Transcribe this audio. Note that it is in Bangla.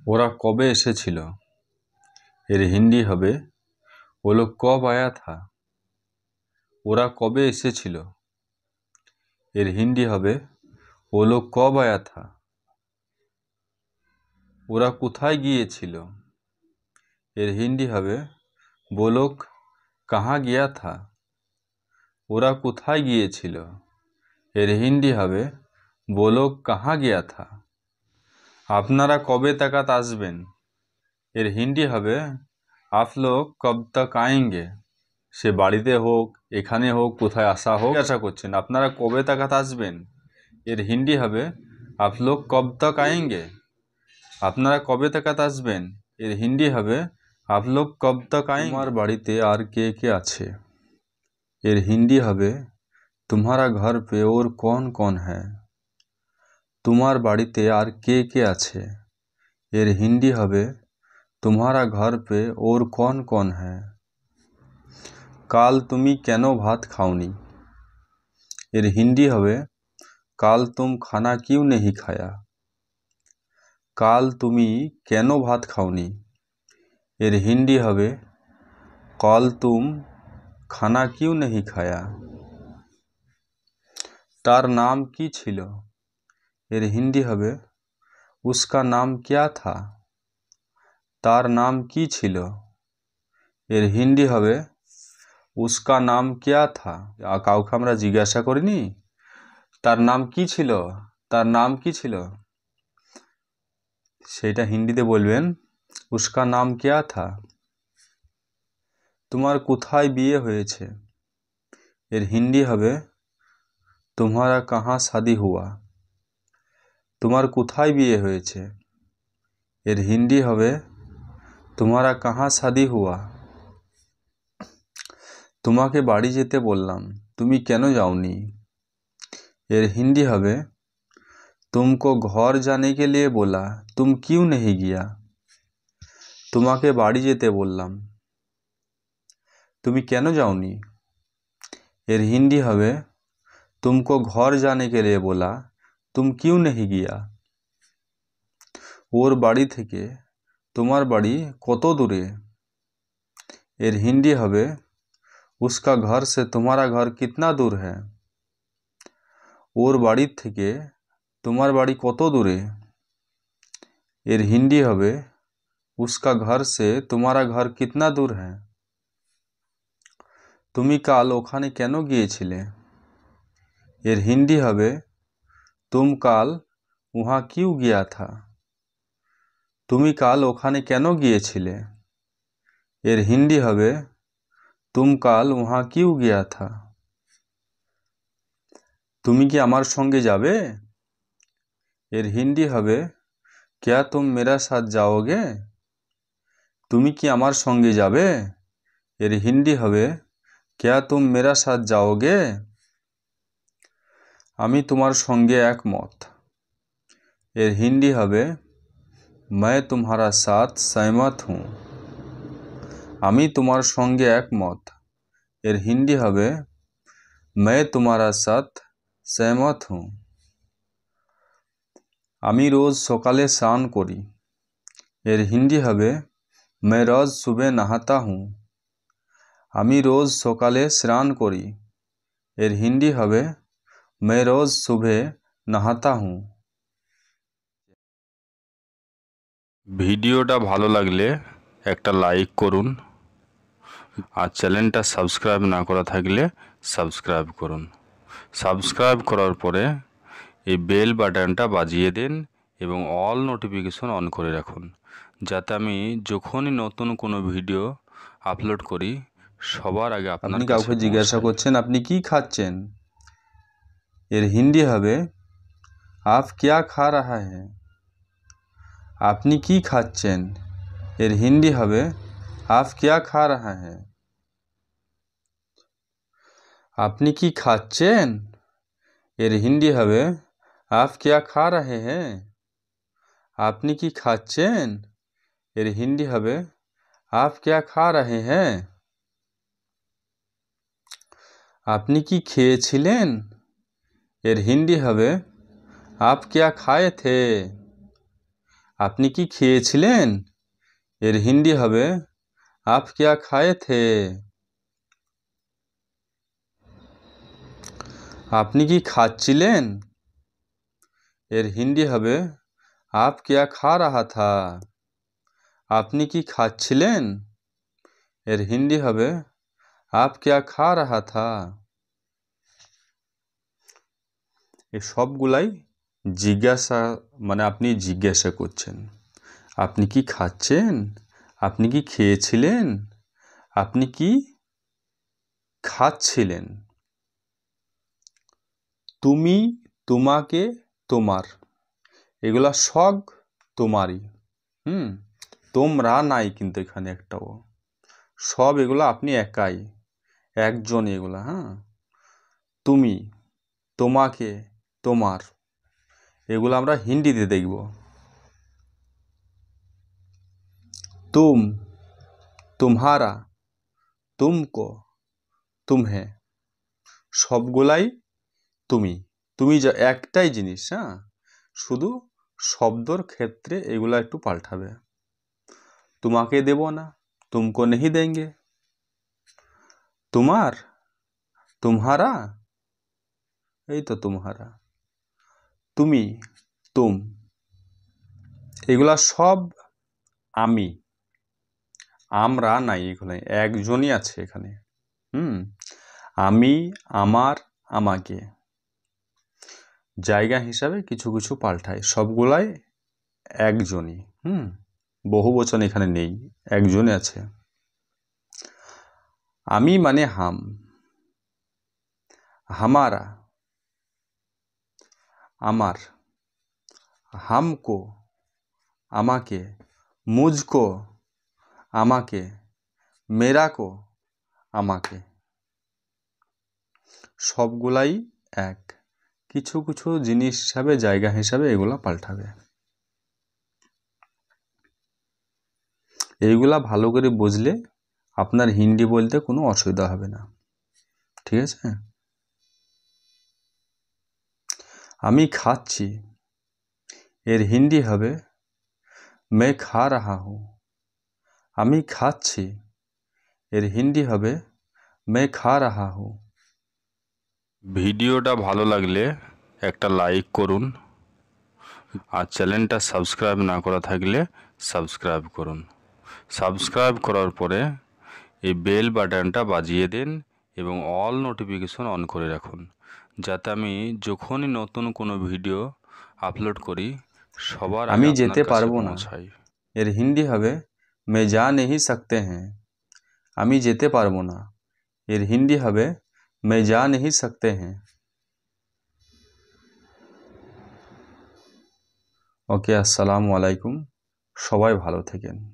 ওরা কবে এসেছিল? এর হিন্দি হবে वो लोग कब आया था। ওরা কবে এসেছিল? এর হিন্দি হবে वो लोग कब आया था। ওরা কোথায় গিয়েছিল? এর হিন্দি হবে वो लोग कहाँ गया था। ওরা কোথায় গিয়েছিল? এর হিন্দি হবে वो लोग कहाँ गया था। আপনারা কবে তাকাত আসবেন? এর হিন্দি হবে आप लोग कब तक आएंगे। সে বাড়িতে হোক, এখানে হোক, কোথায় আসা হোক, জিজ্ঞাসা করছেন আপনারা কবে তাকাত আসবেন। এর হিন্দি হবে आप लोग कब तक आएंगे। আপনারা কবে তাকাত আসবেন। এর হিন্দি হবে आप लोग कब तक आएंगे। তোমার বাড়িতে আর কে কে আছে। এর হিন্দি হবে तुम्हारा घर पे और कौन कौन है। তোমার বাড়িতে আর কে কে আছে। এর হিন্দি হবে तुम्हारा घर पे और कौन कौन है। কাল তুমি কেন ভাত খাওনি। এর হিন্দি হবে কাল तुम खाना क्यों नहीं खाया। কাল তুমি কেন ভাত খাওনি। এর হিন্দি হবে कल तुम खाना क्यों नहीं खाया। তার নাম কি ছিল। এর হিন্দি হবে उसका नाम क्या था। তার নাম কি ছিল। এর হিন্দি হবে उसका नाम क्या था। কাউকে আমরা জিজ্ঞাসা করিনি তার নাম কি ছিল, তার নাম কি ছিল, সেটা হিন্দিতে বলবেন उसका नाम क्या था। তোমার কোথায় বিয়ে হয়েছে। এর হিন্দি হবে तुम्हारा कहाँ शादी हुआ। তোমার কোথায় বিয়ে হয়েছে। এর হিন্দি হবে तुम्हारा कहाँ शादी हुआ। তোমাকে বাড়ি যেতে বললাম তুমি কেন যাওনি। এর হিন্দি হবে तुमको घर जाने के लिए बोला तुम क्यों नहीं गया। তোমাকে বাড়ি যেতে বললাম তুমি কেন যাওনি। এর হিন্দি হবে तुमको घर जाने के लिए बोला तुम क्यों नहीं गया। ওর বাড়ি থেকে তোমার বাড়ি কত দূরে। এর হিন্দি হবে उसका घर से तुम्हारा घर कितना दूर है। ওর বাড়ি থেকে তোমার বাড়ি কত দূরে। এর হিন্দি হবে उसका घर से तुम्हारा घर कितना दूर है। তুমি কাল ওখানে কেন গিয়েছিলে। এর হিন্দি হবে तुम কাল वहाँ क्यों गया था। তুমি কাল ওখানে কেন গিয়েছিলে। এর হিন্দি হবে तुम কাল वहाँ क्यों गया था। তুমি কি আমার সঙ্গে যাবে। এর হিন্দি হবে क्या तुम मेरा साथ जाओगे। তুমি কি আমার সঙ্গে যাবে। এর হিন্দি হবে क्या तुम मेरा साथ जाओगे। আমি তোমার সঙ্গে একমত। এর হিন্দি হবে मैं तुम्हारा साथ सहमत हूँ। আমি তোমার সঙ্গে একমত। এর হিন্দি হবে मैं तुम्हारा साथ सहमत हूँ। আমি রোজ সকালে স্নান করি। এর হিন্দি হবে मैं रोज सुबह नहाता हूँ। আমি রোজ সকালে স্নান করি। এর হিন্দি হবে मैं रोज सुबह नहाता हूँ। ভিডিওটা ভালো লাগলে একটা লাইক করুন আর চ্যানেলটা সাবস্ক্রাইব না করা থাকলে সাবস্ক্রাইব করুন। সাবস্ক্রাইব করার পরে এই বেল বাটনটা বাজিয়ে দিন এবং অল নোটিফিকেশন অন করে রাখুন যাতে আমি যখনই নতুন কোনো ভিডিও আপলোড করি সবার আগে আপনি কাউকে জিজ্ঞাসা করছেন আপনি কি খাচ্ছেন। এর হিন্দি হবে आप क्या खा रहा है। আপনি কি খাচ্ছেন। এর হিন্দি হবে आप क्या खा रहा है। আপনি কি খাচ্ছেন। এর হিন্দি হবে आप क्या खा रहे हैं। আপনি কি খাচ্ছেন। এর হিন্দি হবে आप क्या खा रहे हैं। আপনি কি খেয়েছিলেন। এর হিন্দি হবে आप क्या खाए थे। আপনি কি খেয়েছিলেন? এর হিন্দি হবে आप क्या खाए थे? আপনি কি খাচ্ছিলেন? এর হিন্দি হবে आप क्या खा रहा था? আপনি কি খাচ্ছিলেন? এর হিন্দি হবে आप क्या खा रहा था? এই সবগুলাই জিজ্ঞাসা, মানে আপনি জিজ্ঞাসা করছেন। আপনি কি খাচ্ছেন? আপনি কি খেয়েছিলেন? আপনি কি খাচ্ছিলেন? তুমি, তোমাকে, তোমার, এগুলা সব তোমারই। তোমরা নাই কিন্তু এখানে একটাও। সব এগুলো আপনি একাই, একজন এগুলা। তুমি, তোমাকে, তোমার, এগুলো আমরা হিন্দিতে দেখব। तुम, तुम्हारा, तुमको, तुम्हें, সবগুলাই তুমি। তুমি যা একটাই জিনিস। শুধু শব্দর ক্ষেত্রে এগুলা একটু পাল্টাবে। তোমাকে দেব না, तुमको नहीं देंगे। তোমার, तुम्हारा, এই তো तुम्हारा। তুমি, तुम, এগুলা সব আমি। আমরা নাই, এখানে একজনই আছে এখানে। আমি, আমার, আমাকে জায়গা হিসাবে কিছু কিছু পাল্টায়, সবগুলাই একজনই। বহু বচন এখানে নেই, একজনই আছে। আমি মানে হাম, হামারা, আমার, হামকো, আমাকে, মুঝকো, আমাকে, মেরাকো, আমাকে, সবগুলাই এক। কিছু কিছু জিনিস হিসাবে, জায়গা হিসাবে এগুলা পাল্টাবে। এইগুলা ভালো করে বুঝলে আপনার হিন্দি বলতে কোনো অসুবিধা হবে না। ঠিক আছে? আমি খাচ্ছি, এর হিন্দি হবে मैं खा रहा हूँ। আমি খাচ্ছি, এর হিন্দি হবে मैं खा रहा हूँ। ভিডিওটা ভালো লাগলে একটা লাইক করুন, আর চ্যানেলটা সাবস্ক্রাইব না করা থাকলে সাবস্ক্রাইব করুন। সাবস্ক্রাইব করার পরে এই বেল বাটনটা বাজিয়ে দিন এবং অল নোটিফিকেশন অন করে রাখুন, যাতে আমি যখনই নতুন কোনো ভিডিও আপলোড করি সবার আগে আপনার কাছে পৌঁছাই। এর হিন্দি হবে मैं जा नहीं सकते हैं। আমি যেতে পারবো না, এর হিন্দি হবে मैं जा नहीं सकते हैं। ওকে, আসসালামু আলাইকুম। সবাই ভালো থাকেন।